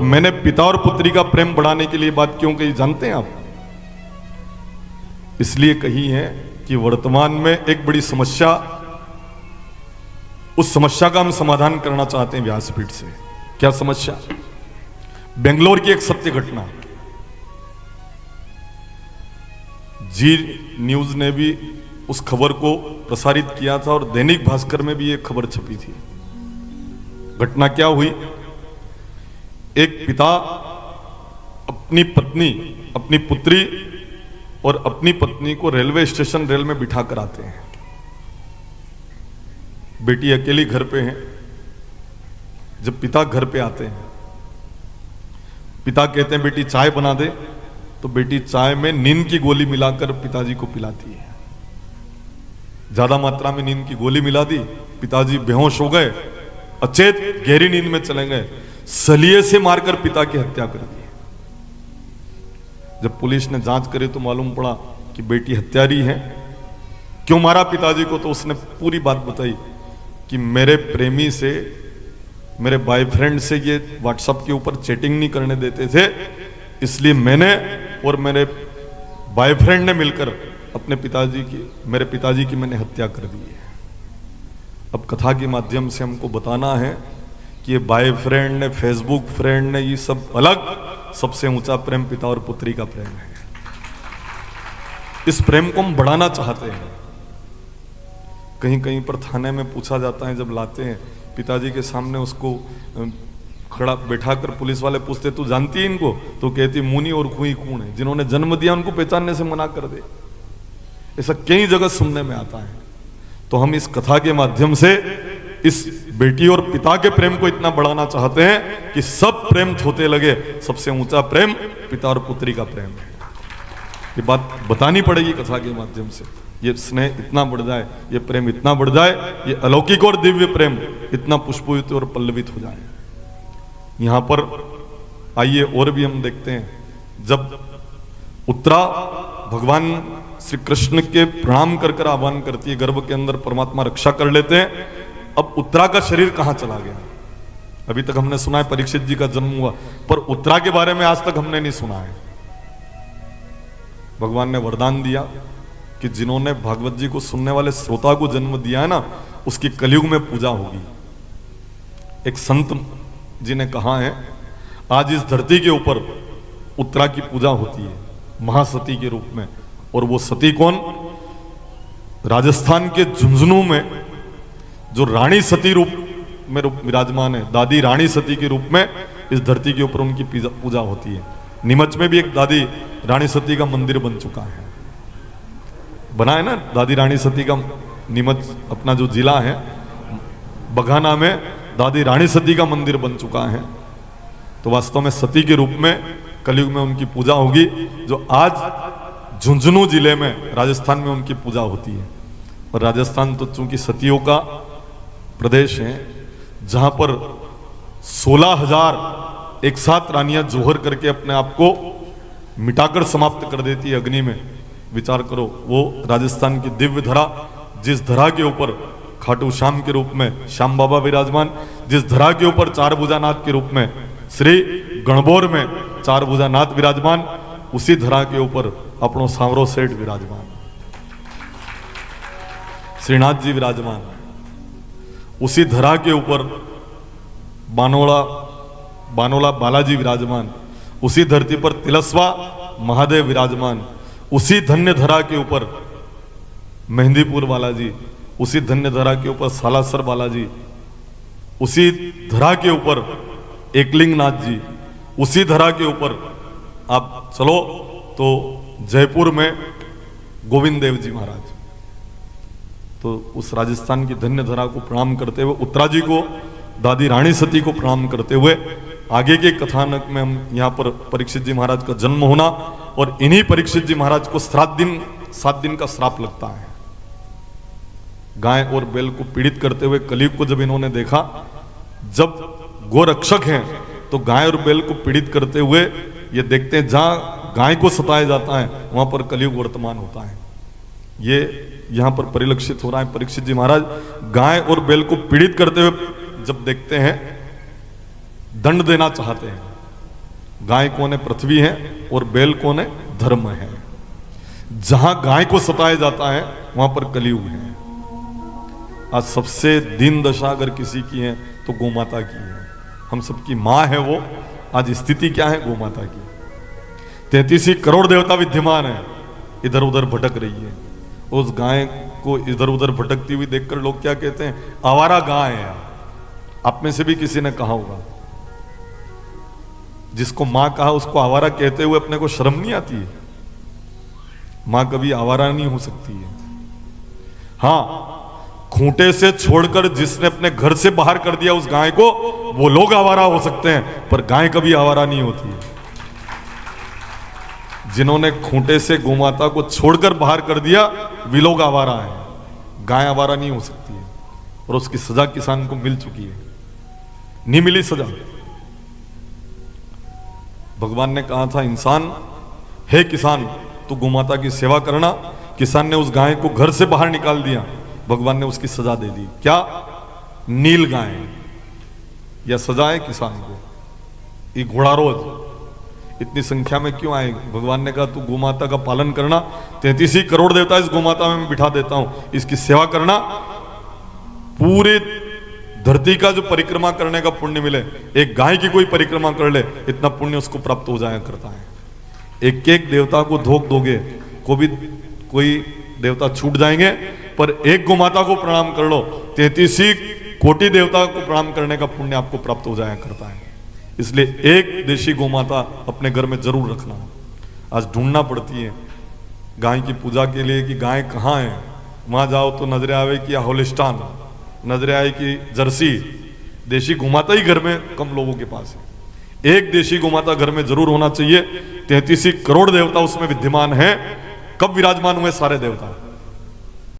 मैंने पिता और पुत्री का प्रेम बढ़ाने के लिए बात क्यों कही जानते हैं आप? इसलिए कही है कि वर्तमान में एक बड़ी समस्या, उस समस्या का हम समाधान करना चाहते हैं व्यासपीठ से। क्या समस्या? बेंगलोर की एक सत्य घटना। जी न्यूज ने भी उस खबर को प्रसारित किया था और दैनिक भास्कर में भी एक खबर छपी थी। घटना क्या हुई? एक पिता अपनी पत्नी, अपनी पुत्री और अपनी पत्नी को रेलवे स्टेशन रेल में बिठा कर आते हैं। बेटी अकेली घर पे है। जब पिता घर पे आते हैं, पिता कहते हैं बेटी चाय बना दे, तो बेटी चाय में नींद की गोली मिलाकर पिताजी को पिलाती है। ज्यादा मात्रा में नींद की गोली मिला दी, पिताजी बेहोश हो गए, अचेत गहरी नींद में चले गए। सलिए से मारकर पिता की हत्या कर दी। जब पुलिस ने जांच करी तो मालूम पड़ा कि बेटी हत्यारी है। क्यों मारा पिताजी को? तो उसने पूरी बात बताई कि मेरे प्रेमी से, मेरे बॉयफ्रेंड से ये व्हाट्सएप के ऊपर चैटिंग नहीं करने देते थे, इसलिए मैंने और मेरे बॉयफ्रेंड ने मिलकर अपने पिताजी की, मेरे पिताजी की मैंने हत्या कर दी है। अब कथा के माध्यम से हमको बताना है कि ये बॉयफ्रेंड ने, फेसबुक फ्रेंड ने, ये सब अलग, सबसे ऊंचा प्रेम पिता और पुत्री का प्रेम है। इस प्रेम को हम बढ़ाना चाहते हैं। कहीं कहीं पर थाने में पूछा जाता है, जब लाते हैं पिताजी के सामने, उसको खड़ा बैठाकर पुलिस वाले पूछते तू जानती है इनको? तो कहती मुनी और खुई कौन है? जिन्होंने जन्म दिया उनको पहचानने से मना कर दे। ऐसा कई जगह सुनने में आता है। तो हम इस कथा के माध्यम से इस बेटी और पिता के प्रेम को इतना बढ़ाना चाहते हैं कि सब प्रेम थोते लगे। सबसे ऊंचा प्रेम पिता और पुत्री का प्रेम है। ये बात बतानी पड़ेगी कथा के माध्यम से। ये स्नेह इतना बढ़ जाए, ये प्रेम इतना बढ़ जाए, ये अलौकिक और दिव्य प्रेम इतना पुष्पित और पल्लवित हो जाए। यहां पर आइए और भी हम देखते हैं, जब उत्तरा भगवान श्री कृष्ण के प्रणाम कर आह्वान करती है, गर्भ के अंदर परमात्मा रक्षा कर लेते हैं। अब उत्तरा का शरीर कहां चला गया? अभी तक हमने सुना है परीक्षित जी का जन्म हुआ, पर उत्तरा के बारे में आज तक हमने नहीं सुना है। भगवान ने वरदान दिया कि जिन्होंने भागवत जी को सुनने वाले श्रोता को जन्म दिया है ना, उसकी कलयुग में पूजा होगी। एक संत जी ने कहा है, आज इस धरती के ऊपर उत्तरा की पूजा होती है महासती के रूप में। और वो सती कौन? राजस्थान के झुंझुनू में जो रानी सती रूप में विराजमान है, दादी रानी सती के रूप में इस धरती के ऊपर उनकी पूजा होती है। नीमच में भी एक दादी रानी सती का मंदिर बन चुका है, बना है ना दादी रानी सती का। नीमच अपना जो जिला है, बघाना में दादी रानी सती का मंदिर बन चुका है। तो वास्तव में सती के रूप में कलयुग में उनकी पूजा होगी, जो आज झुंझुनू जिले में राजस्थान में उनकी पूजा होती है। और राजस्थान तो चूंकि सतियों का प्रदेश है, जहां पर 16,000 एक साथ रानियां जोहर करके अपने आप को मिटाकर समाप्त कर देती है अग्नि में। विचार करो, वो राजस्थान की दिव्य धरा, जिस धरा के ऊपर खाटू श्याम के रूप में श्याम बाबा विराजमान, जिस धरा के ऊपर चार भुजानाथ के रूप में श्री गणबोर में चार भुजानाथ विराजमान, उसी धरा के ऊपर अपनो सांवरो सेठ विराजमान, श्रीनाथ जी विराजमान। उसी धरा के ऊपर बानोला बालाजी विराजमान। उसी धरती पर तिलस्वा महादेव विराजमान। उसी धन्य धरा के ऊपर मेहंदीपुर बालाजी। उसी धन्य धरा के ऊपर सालासर बालाजी। उसी धरा के ऊपर एकलिंगनाथ जी। उसी धरा के ऊपर आप चलो तो जयपुर में गोविंद देव जी महाराज। तो उस राजस्थान की धन्य धरा को प्रणाम करते हुए, उत्तरा जी को, दादी रानी सती को प्रणाम करते हुए, आगे के कथानक में हम यहाँ पर परीक्षित जी महाराज का जन्म होना और इन्हीं परीक्षित जी महाराज को 7 दिन का श्राप लगता है। गाय और बैल को पीड़ित करते हुए कलयुग को जब इन्होंने देखा, जब गोरक्षक हैं तो गाय और बैल को पीड़ित करते हुए ये देखते हैं, जहां गाय को सताया जाता है वहां पर कलयुग वर्तमान होता है। ये यहां पर परिलक्षित हो रहा है। परीक्षित जी महाराज गाय और बैल को पीड़ित करते हुए जब देखते हैं, दंड देना चाहते हैं, गाय कौन है? पृथ्वी है, और बैल कौन है? धर्म है। जहां गाय को सताया जाता है वहां पर कलयुग है। आज सबसे दीन दशा अगर किसी की है तो गोमाता की है। हम सबकी माँ है वो। आज स्थिति क्या है? गोमाता की। 33 करोड़ देवता विद्यमान है, इधर उधर भटक रही है। उस गाय को इधर उधर भटकती हुई देखकर लोग क्या कहते हैं? आवारा गाय है। आप में से भी किसी ने कहा होगा। जिसको मां कहा उसको आवारा कहते हुए अपने को शर्म नहीं आती है? मां कभी आवारा नहीं हो सकती है। हां, खूंटे से छोड़कर जिसने अपने घर से बाहर कर दिया उस गाय को, वो लोग आवारा हो सकते हैं, पर गाय कभी आवारा नहीं होती है। जिन्होंने खूंटे से गोमाता को छोड़कर बाहर कर दिया वे लोग आवारा है। गाय आवारा नहीं हो सकती है, और उसकी सजा किसान को मिल चुकी है। नहीं मिली सजा। भगवान ने कहा था, इंसान हे किसान तू गोमाता की सेवा करना। किसान ने उस गाय को घर से बाहर निकाल दिया, भगवान ने उसकी सजा दे दी। क्या? नील गाय। यह सजा है किसान को। ये घोड़ा रोज इतनी संख्या में क्यों आए? भगवान ने कहा तू गोमाता का पालन करना। 33 करोड़ देवता इस गोमाता में मैं बिठा देता हूं, इसकी सेवा करना। पूरे धरती का जो परिक्रमा करने का पुण्य मिले, एक गाय की कोई परिक्रमा कर ले, इतना पुण्य उसको प्राप्त हो जाया करता है। एक एक देवता को धोख दोगे कोई देवता छूट जाएंगे, पर एक गोमाता को प्रणाम कर लो, 33 कोटि देवता को प्रणाम करने का पुण्य आपको प्राप्त हो जाया करता है। इसलिए एक देशी गोमाता अपने घर में जरूर रखना। आज ढूंढना पड़ती है गाय की पूजा के लिए कि गाय कहाँ है। वहां जाओ तो नजर आवे कि होलिस्टान, नजर आए कि जर्सी। देशी गोमाता ही घर में कम लोगों के पास है। एक देशी गोमाता घर में जरूर होना चाहिए। 33 करोड़ देवता उसमें विद्यमान है। कब विराजमान हुए सारे देवता?